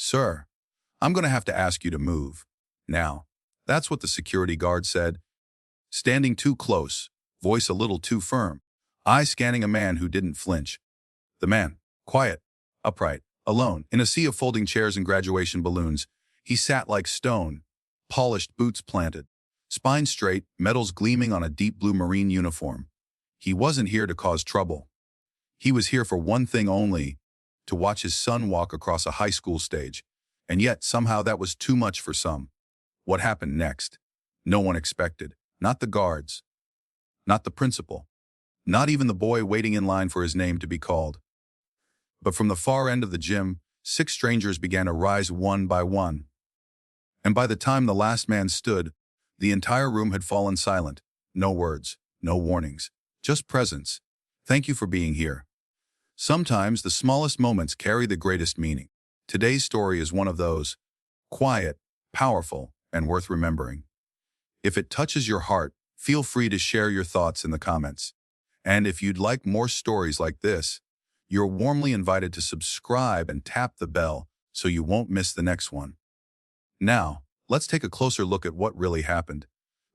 "Sir, I'm going to have to ask you to move. Now." That's what the security guard said, standing too close, voice a little too firm, eye scanning a man who didn't flinch. The man, quiet, upright, alone, in a sea of folding chairs and graduation balloons, he sat like stone, polished boots planted, spine straight, medals gleaming on a deep blue Marine uniform. He wasn't here to cause trouble. He was here for one thing only, to watch his son walk across a high school stage. And yet, somehow that was too much for some. What happened next? No one expected. Not the guards. Not the principal. Not even the boy waiting in line for his name to be called. But from the far end of the gym, 6 strangers began to rise one by one. And by the time the last man stood, the entire room had fallen silent. No words, no warnings, just presence. Thank you for being here. Sometimes the smallest moments carry the greatest meaning. Today's story is one of those. Quiet, powerful, and worth remembering. If it touches your heart, feel free to share your thoughts in the comments. And if you'd like more stories like this, you're warmly invited to subscribe and tap the bell so you won't miss the next one. Now, let's take a closer look at what really happened.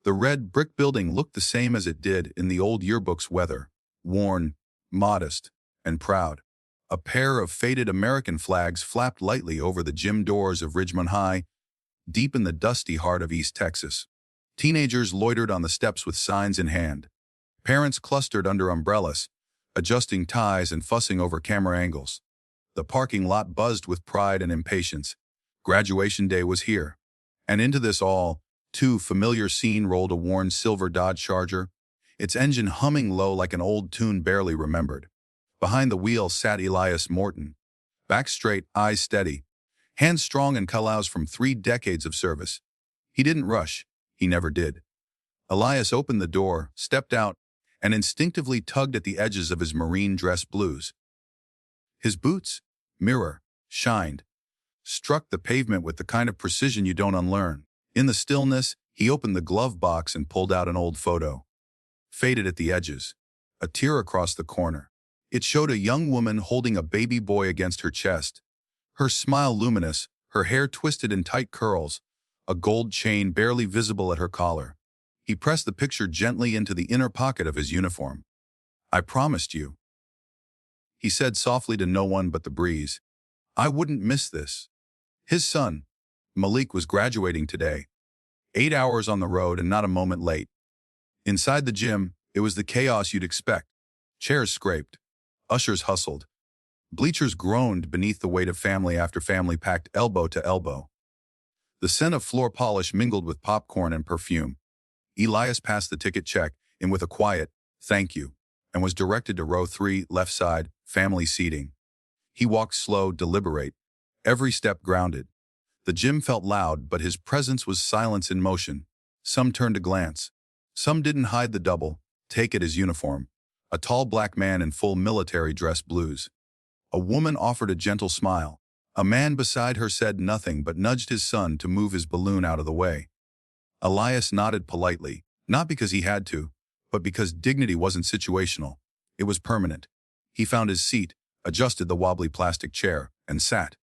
The red brick building looked the same as it did in the old yearbook's weather, worn, modest, and proud. A pair of faded American flags flapped lightly over the gym doors of Ridgemont High, deep in the dusty heart of East Texas. Teenagers loitered on the steps with signs in hand. Parents clustered under umbrellas, adjusting ties and fussing over camera angles. The parking lot buzzed with pride and impatience. Graduation day was here. And into this all, too familiar scene rolled a worn silver Dodge Charger, its engine humming low like an old tune barely remembered. Behind the wheel sat Elias Morton, back straight, eyes steady, hands strong and calloused from 3 decades of service. He didn't rush. He never did. Elias opened the door, stepped out, and instinctively tugged at the edges of his marine dress blues. His boots, mirror, shined, struck the pavement with the kind of precision you don't unlearn. In the stillness, he opened the glove box and pulled out an old photo. Faded at the edges, a tear across the corner. It showed a young woman holding a baby boy against her chest, her smile luminous, her hair twisted in tight curls, a gold chain barely visible at her collar. He pressed the picture gently into the inner pocket of his uniform. "I promised you," he said softly to no one but the breeze, "I wouldn't miss this." His son, Malik, was graduating today. 8 hours on the road and not a moment late. Inside the gym, it was the chaos you'd expect. Chairs scraped. Ushers hustled. Bleachers groaned beneath the weight of family after family packed elbow to elbow. The scent of floor polish mingled with popcorn and perfume. Elias passed the ticket check in with a quiet, "Thank you," and was directed to row 3, left side, family seating. He walked slow, deliberate, every step grounded. The gym felt loud, but his presence was silence in motion. Some turned to glance. Some didn't hide the double, take at his uniform. A tall black man in full military dress blues. A woman offered a gentle smile. A man beside her said nothing but nudged his son to move his balloon out of the way. Elias nodded politely, not because he had to, but because dignity wasn't situational. It was permanent. He found his seat, adjusted the wobbly plastic chair, and sat.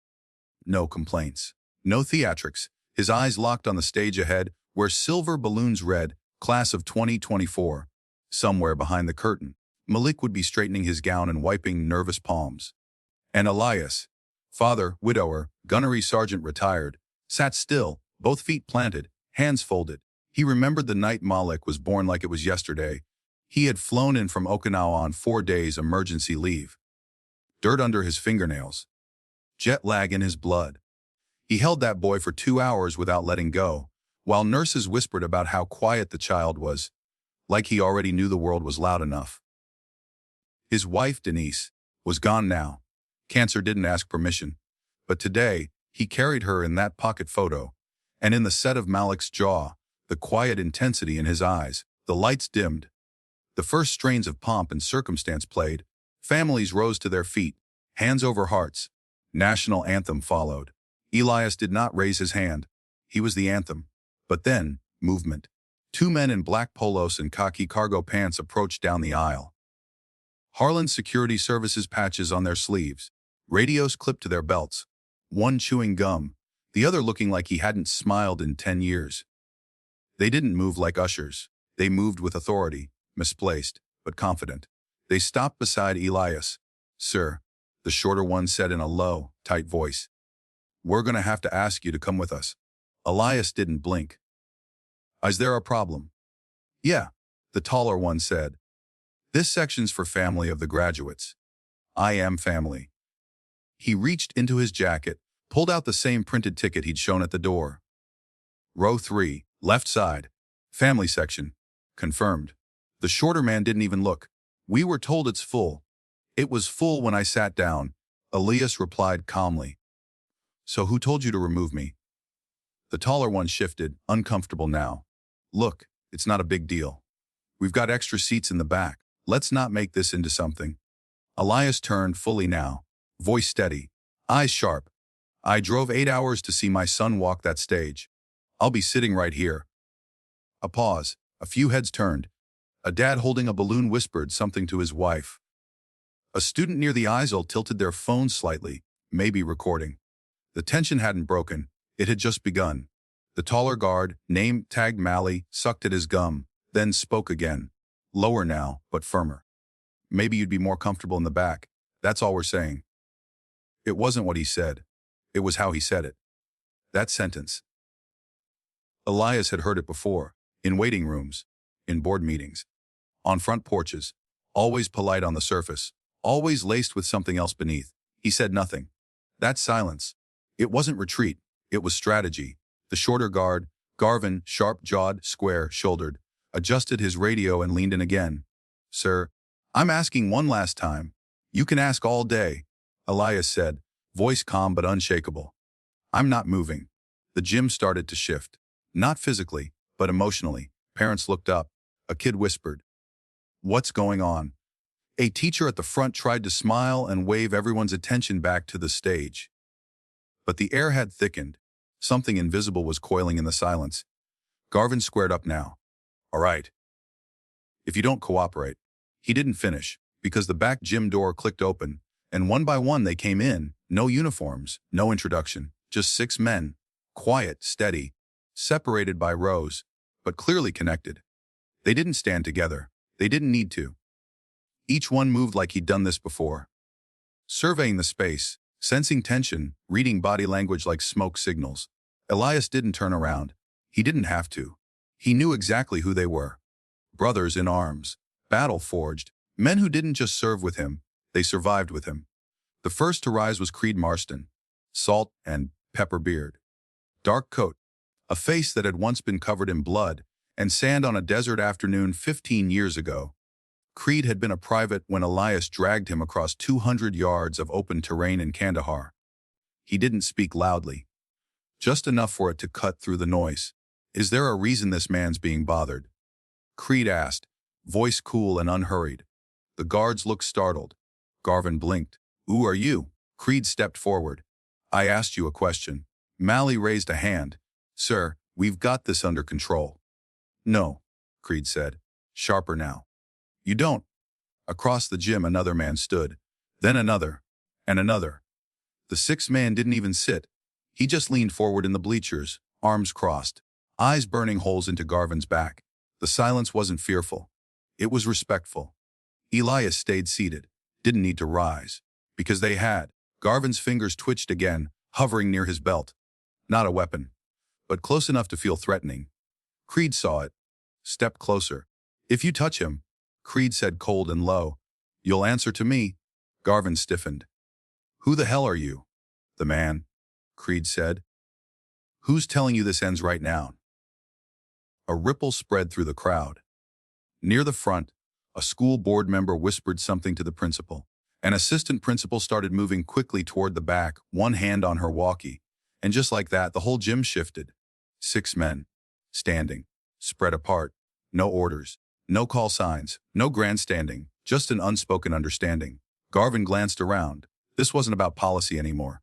No complaints. No theatrics. His eyes locked on the stage ahead, where silver balloons read, "Class of 2024. Somewhere behind the curtain, Malik would be straightening his gown and wiping nervous palms. And Elias, father, widower, gunnery sergeant retired, sat still, both feet planted, hands folded. He remembered the night Malik was born like it was yesterday. He had flown in from Okinawa on 4 days emergency leave. Dirt under his fingernails. Jet lag in his blood. He held that boy for 2 hours without letting go, while nurses whispered about how quiet the child was, like he already knew the world was loud enough. His wife, Denise, was gone now. Cancer didn't ask permission. But today, he carried her in that pocket photo, and in the set of Malik's jaw, the quiet intensity in his eyes. The lights dimmed. The first strains of pomp and circumstance played. Families rose to their feet, hands over hearts. National anthem followed. Elias did not raise his hand. He was the anthem. But then, movement. 2 men in black polos and khaki cargo pants approached down the aisle. Harlan Security Services patches on their sleeves, radios clipped to their belts. one chewing gum, the other looking like he hadn't smiled in 10 years. They didn't move like ushers. They moved with authority, misplaced, but confident. They stopped beside Elias. "Sir," the shorter one said in a low, tight voice, "we're going to have to ask you to come with us." Elias didn't blink. "Is there a problem?" "Yeah," the taller one said. "This section's for family of the graduates." "I am family." He reached into his jacket, pulled out the same printed ticket he'd shown at the door. "Row 3, left side. Family section." "Confirmed." The shorter man didn't even look. "We were told it's full." "It was full when I sat down," Elias replied calmly. "So who told you to remove me?" The taller one shifted, uncomfortable now. "Look, it's not a big deal. We've got extra seats in the back. Let's not make this into something." Elias turned fully now, voice steady, eyes sharp. "I drove 8 hours to see my son walk that stage. I'll be sitting right here." A pause. A few heads turned. A dad holding a balloon whispered something to his wife. A student near the aisle tilted their phone slightly, maybe recording. The tension hadn't broken. It had just begun. The taller guard, name tagged Mally, sucked at his gum, then spoke again. Lower now, but firmer. "Maybe you'd be more comfortable in the back. That's all we're saying." It wasn't what he said. It was how he said it. That sentence. Elias had heard it before, in waiting rooms, in board meetings, on front porches, always polite on the surface, always laced with something else beneath. He said nothing. That silence. It wasn't retreat. It was strategy. The shorter guard, Garvin, sharp-jawed, square-shouldered, adjusted his radio and leaned in again. "Sir, I'm asking one last time." "You can ask all day," Elias said, voice calm but unshakable. "I'm not moving." The gym started to shift. Not physically, but emotionally. Parents looked up. A kid whispered, "What's going on?" A teacher at the front tried to smile and wave everyone's attention back to the stage. But the air had thickened. Something invisible was coiling in the silence. Garvin squared up now. "All right. If you don't cooperate." He didn't finish, because the back gym door clicked open, and one by one they came in, no uniforms, no introduction, just 6 men, quiet, steady, separated by rows, but clearly connected. They didn't stand together. They didn't need to. Each one moved like he'd done this before. Surveying the space, sensing tension, reading body language like smoke signals. Elias didn't turn around. He didn't have to. He knew exactly who they were. Brothers in arms, battle-forged, men who didn't just serve with him, they survived with him. The first to rise was Creed Marston, salt and pepper beard. Dark coat, a face that had once been covered in blood and sand on a desert afternoon 15 years ago. Creed had been a private when Elias dragged him across 200 yards of open terrain in Kandahar. He didn't speak loudly, just enough for it to cut through the noise. "Is there a reason this man's being bothered?" Creed asked, voice cool and unhurried. The guards looked startled. Garvin blinked. "Who are you?" Creed stepped forward. "I asked you a question." Mally raised a hand. "Sir, we've got this under control." "No," Creed said, sharper now. "You don't." Across the gym another man stood, then another, and another. The 6th man didn't even sit. He just leaned forward in the bleachers, arms crossed, eyes burning holes into Garvin's back. The silence wasn't fearful. It was respectful. Elias stayed seated, didn't need to rise, because they had. Garvin's fingers twitched again, hovering near his belt. Not a weapon, but close enough to feel threatening. Creed saw it, stepped closer. "If you touch him," Creed said cold and low, "you'll answer to me." Garvin stiffened. "Who the hell are you?" "The man," Creed said. "Who's telling you this ends right now?" A ripple spread through the crowd. Near the front, a school board member whispered something to the principal. An assistant principal started moving quickly toward the back, one hand on her walkie. And just like that, the whole gym shifted. 6 men, standing, spread apart, no orders, no call signs, no grandstanding, just an unspoken understanding. Garvin glanced around. This wasn't about policy anymore.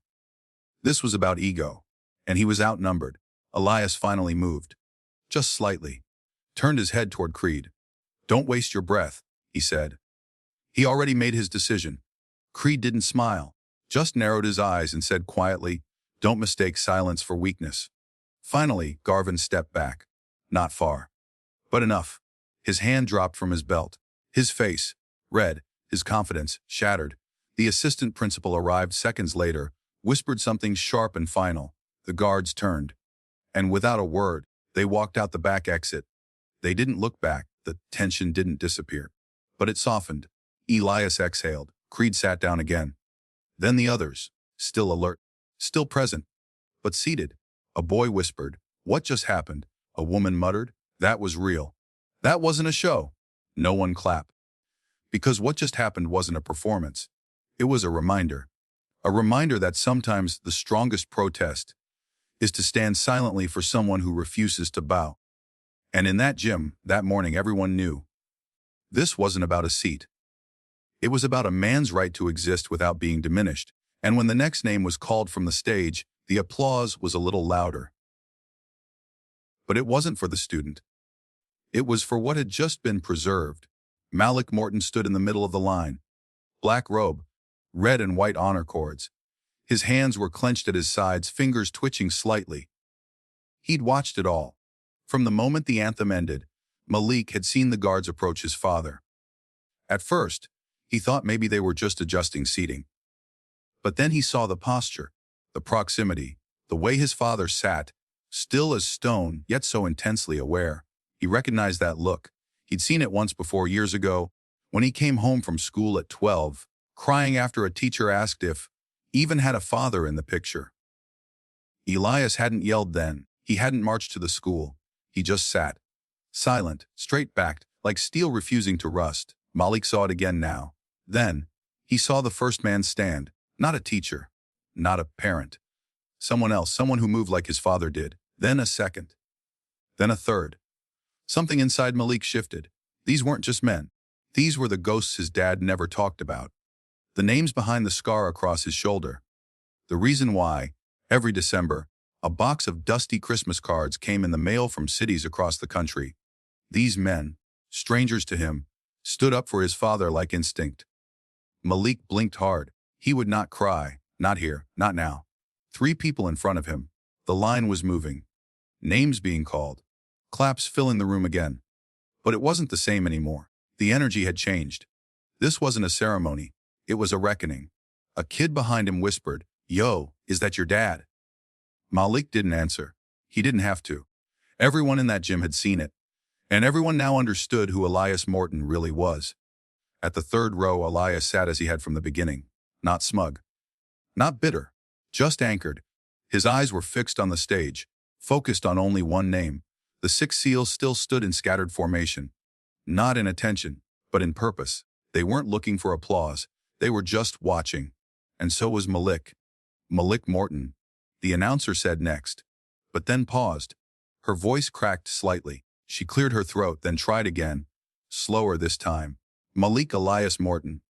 This was about ego. And he was outnumbered. Elias finally moved. Just slightly. Turned his head toward Creed. "Don't waste your breath," he said. He already made his decision. Creed didn't smile, just narrowed his eyes and said quietly, Don't mistake silence for weakness. Finally, Garvin stepped back. Not far. But enough. His hand dropped from his belt. His face, red, his confidence shattered. The assistant principal arrived seconds later, whispered something sharp and final. The guards turned. And without a word, they walked out the back exit. They didn't look back. The tension didn't disappear. But it softened. Elias exhaled. Creed sat down again. Then the others, still alert, still present, but seated. A boy whispered, "What just happened?" A woman muttered, "That was real. That wasn't a show." No one clapped. Because what just happened wasn't a performance. It was a reminder. A reminder that sometimes the strongest protest is to stand silently for someone who refuses to bow. And in that gym, that morning, everyone knew. This wasn't about a seat. It was about a man's right to exist without being diminished. And when the next name was called from the stage, the applause was a little louder. But it wasn't for the student. It was for what had just been preserved. Elias Morton stood in the middle of the line. Black robe, red and white honor cords. His hands were clenched at his sides, fingers twitching slightly. He'd watched it all. From the moment the anthem ended, Malik had seen the guards approach his father. At first, he thought maybe they were just adjusting seating. But then he saw the posture, the proximity, the way his father sat, still as stone, yet so intensely aware. He recognized that look. He'd seen it once before, years ago, when he came home from school at 12, crying after a teacher asked if even had a father in the picture. Elias hadn't yelled then. He hadn't marched to the school. He just sat, silent, straight-backed, like steel refusing to rust. Malik saw it again now. Then, he saw the first man stand, not a teacher, not a parent. Someone else, someone who moved like his father did. Then a second. Then a third. Something inside Malik shifted. These weren't just men. These were the ghosts his dad never talked about. The names behind the scar across his shoulder. The reason why, every December, a box of dusty Christmas cards came in the mail from cities across the country. These men, strangers to him, stood up for his father like instinct. Malik blinked hard. He would not cry. Not here, not now. 3 people in front of him. The line was moving. Names being called. Claps filling the room again. But it wasn't the same anymore. The energy had changed. This wasn't a ceremony. It was a reckoning. A kid behind him whispered, "Yo, is that your dad?" Malik didn't answer. He didn't have to. Everyone in that gym had seen it. And everyone now understood who Elias Morton really was. At the third row, Elias sat as he had from the beginning. Not smug. Not bitter. Just anchored. His eyes were fixed on the stage, focused on only one name. The 6 seals still stood in scattered formation. Not in attention, but in purpose. They weren't looking for applause. They were just watching. And so was Malik. Malik Morton. The announcer said next, but then paused. Her voice cracked slightly. She cleared her throat, then tried again. Slower this time. Malik Elias Morton.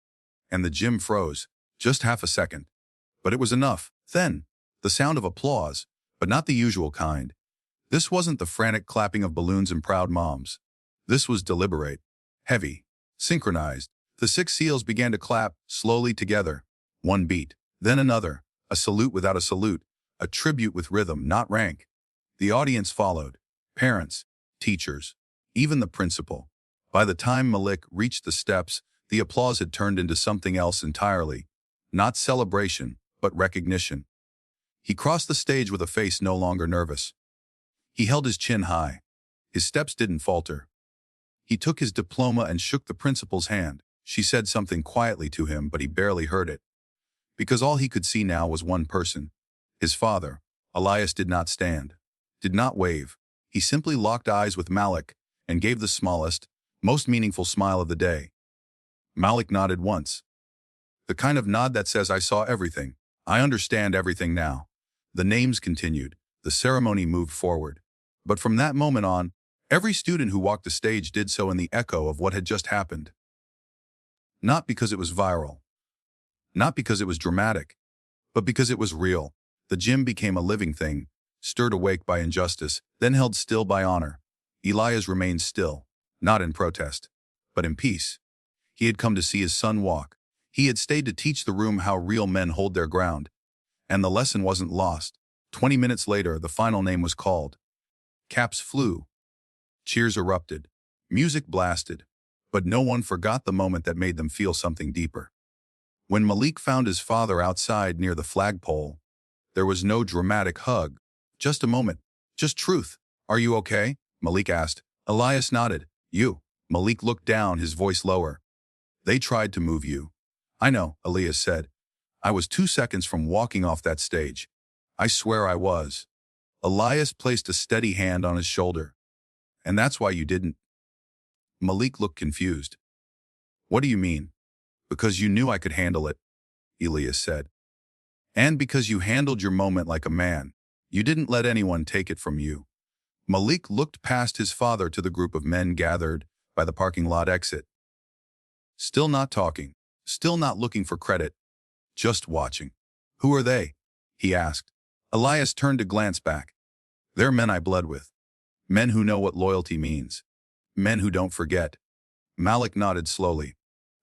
And the gym froze. Just half a second. But it was enough. Then, the sound of applause, but not the usual kind. This wasn't the frantic clapping of balloons and proud moms. This was deliberate, heavy, synchronized. The 6 seals began to clap, slowly together. One beat, then another. A salute without a salute. A tribute with rhythm, not rank. The audience followed. Parents, teachers, even the principal. By the time Malik reached the steps, the applause had turned into something else entirely. Not celebration, but recognition. He crossed the stage with a face no longer nervous. He held his chin high. His steps didn't falter. He took his diploma and shook the principal's hand. She said something quietly to him, but he barely heard it. Because all he could see now was one person. His father. Elias did not stand. Did not wave. He simply locked eyes with Malik and gave the smallest, most meaningful smile of the day. Malik nodded once. The kind of nod that says, "I saw everything. I understand everything now." The names continued. The ceremony moved forward. But from that moment on, every student who walked the stage did so in the echo of what had just happened. Not because it was viral. Not because it was dramatic. But because it was real. The gym became a living thing, stirred awake by injustice, then held still by honor. Elias remained still, not in protest, but in peace. He had come to see his son walk. He had stayed to teach the room how real men hold their ground. And the lesson wasn't lost. 20 minutes later, the final name was called. Caps flew. Cheers erupted. Music blasted. But no one forgot the moment that made them feel something deeper. When Malik found his father outside near the flagpole, there was no dramatic hug. Just a moment. Just truth. "Are you okay?" Malik asked. Elias nodded. "You." Malik looked down, his voice lower. "They tried to move you." "I know," Elias said. "I was 2 seconds from walking off that stage. I swear I was." Elias placed a steady hand on his shoulder. "And that's why you didn't?" Malik looked confused. "What do you mean?" "Because you knew I could handle it," Elias said. "And because you handled your moment like a man. You didn't let anyone take it from you." Malik looked past his father to the group of men gathered by the parking lot exit. Still not talking, still not looking for credit, just watching. "Who are they?" he asked. Elias turned to glance back. "They're men I bled with. Men who know what loyalty means. Men who don't forget." Malik nodded slowly.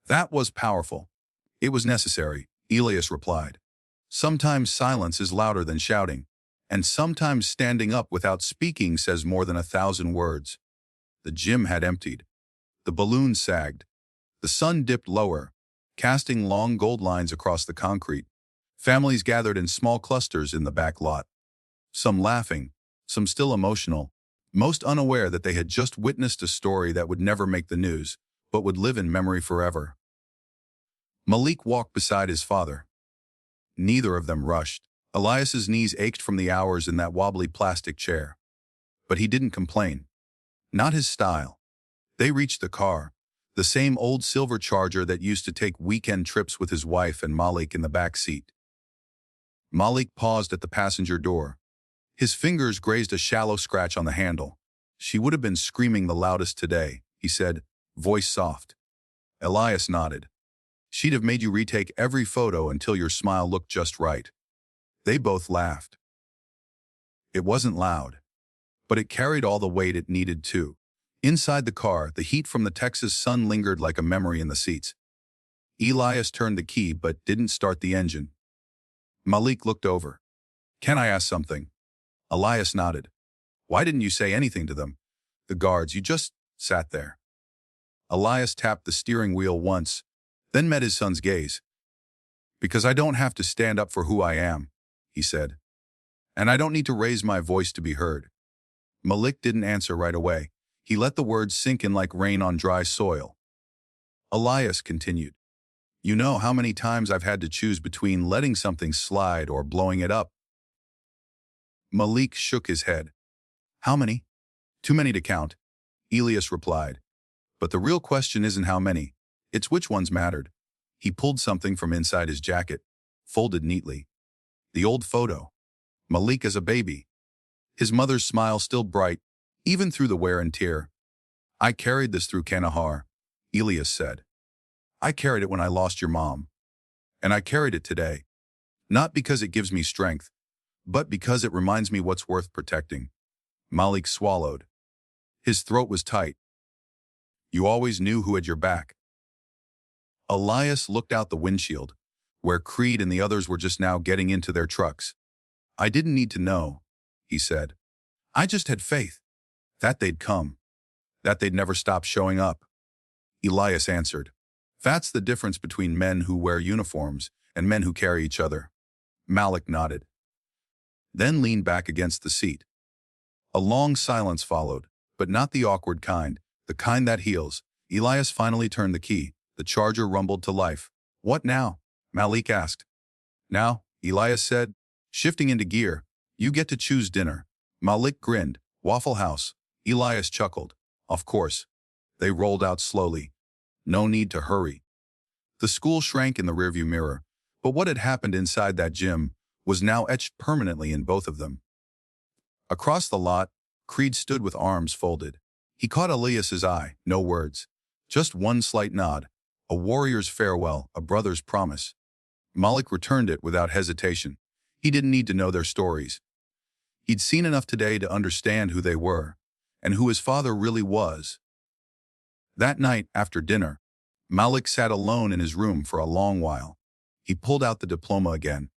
"That was powerful. It was necessary," Elias replied. "Sometimes silence is louder than shouting, and sometimes standing up without speaking says more than 1,000 words." The gym had emptied. The balloon sagged. The sun dipped lower, casting long gold lines across the concrete. Families gathered in small clusters in the back lot. Some laughing, some still emotional, most unaware that they had just witnessed a story that would never make the news, but would live in memory forever. Malik walked beside his father. Neither of them rushed. Elias's knees ached from the hours in that wobbly plastic chair. But he didn't complain. Not his style. They reached the car, the same old silver Charger that used to take weekend trips with his wife and Malik in the back seat. Malik paused at the passenger door. His fingers grazed a shallow scratch on the handle. "She would have been screaming the loudest today," he said, voice soft. Elias nodded. "She'd have made you retake every photo until your smile looked just right." They both laughed. It wasn't loud, but it carried all the weight it needed to. Inside the car, the heat from the Texas sun lingered like a memory in the seats. Elias turned the key but didn't start the engine. Malik looked over. "Can I ask something?" Elias nodded. "Why didn't you say anything to them? The guards, you just sat there." Elias tapped the steering wheel once, then met his son's gaze. "Because I don't have to stand up for who I am," he said. "And I don't need to raise my voice to be heard." Malik didn't answer right away. He let the words sink in like rain on dry soil. Elias continued. "You know how many times I've had to choose between letting something slide or blowing it up?" Malik shook his head. "How many?" "Too many to count," Elias replied. "But the real question isn't how many, it's which ones mattered." He pulled something from inside his jacket, folded neatly. The old photo. Malik as a baby. His mother's smile still bright, even through the wear and tear. "I carried this through Kandahar," Elias said. "I carried it when I lost your mom. And I carried it today. Not because it gives me strength, but because it reminds me what's worth protecting." Malik swallowed. His throat was tight. "You always knew who had your back." Elias looked out the windshield, where Creed and the others were just now getting into their trucks. "I didn't need to know," he said. "I just had faith. That they'd come. That they'd never stop showing up." Elias answered. "That's the difference between men who wear uniforms and men who carry each other." Malik nodded, then leaned back against the seat. A long silence followed, but not the awkward kind, the kind that heals. Elias finally turned the key. The Charger rumbled to life. "What now?" Malik asked. "Now," Elias said, shifting into gear, "you get to choose dinner." Malik grinned. "Waffle House." Elias chuckled. "Of course." They rolled out slowly. No need to hurry. The school shrank in the rearview mirror, but what had happened inside that gym was now etched permanently in both of them. Across the lot, Creed stood with arms folded. He caught Elias's eye, no words. Just one slight nod, a warrior's farewell, a brother's promise. Malik returned it without hesitation. He didn't need to know their stories. He'd seen enough today to understand who they were, and who his father really was. That night, after dinner, Malik sat alone in his room for a long while. He pulled out the diploma again,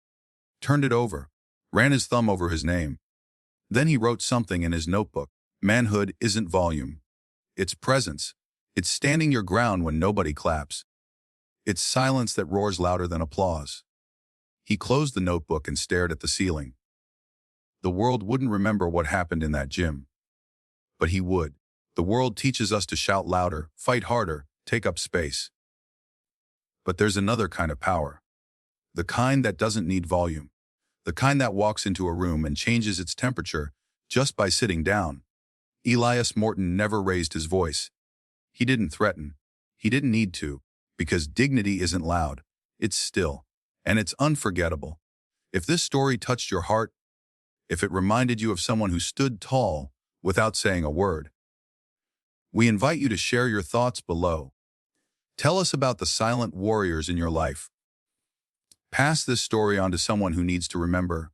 turned it over, ran his thumb over his name. Then he wrote something in his notebook. Manhood isn't volume. It's presence. It's standing your ground when nobody claps. It's silence that roars louder than applause. He closed the notebook and stared at the ceiling. The world wouldn't remember what happened in that gym. But he would. The world teaches us to shout louder, fight harder, take up space. But there's another kind of power. The kind that doesn't need volume. The kind that walks into a room and changes its temperature just by sitting down. Elias Morton never raised his voice. He didn't threaten. He didn't need to, because dignity isn't loud. It's still. And it's unforgettable. If this story touched your heart, if it reminded you of someone who stood tall without saying a word, we invite you to share your thoughts below. Tell us about the silent warriors in your life. Pass this story on to someone who needs to remember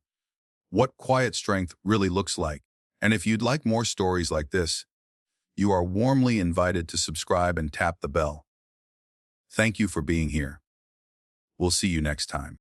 what quiet strength really looks like. And if you'd like more stories like this, you are warmly invited to subscribe and tap the bell. Thank you for being here. We'll see you next time.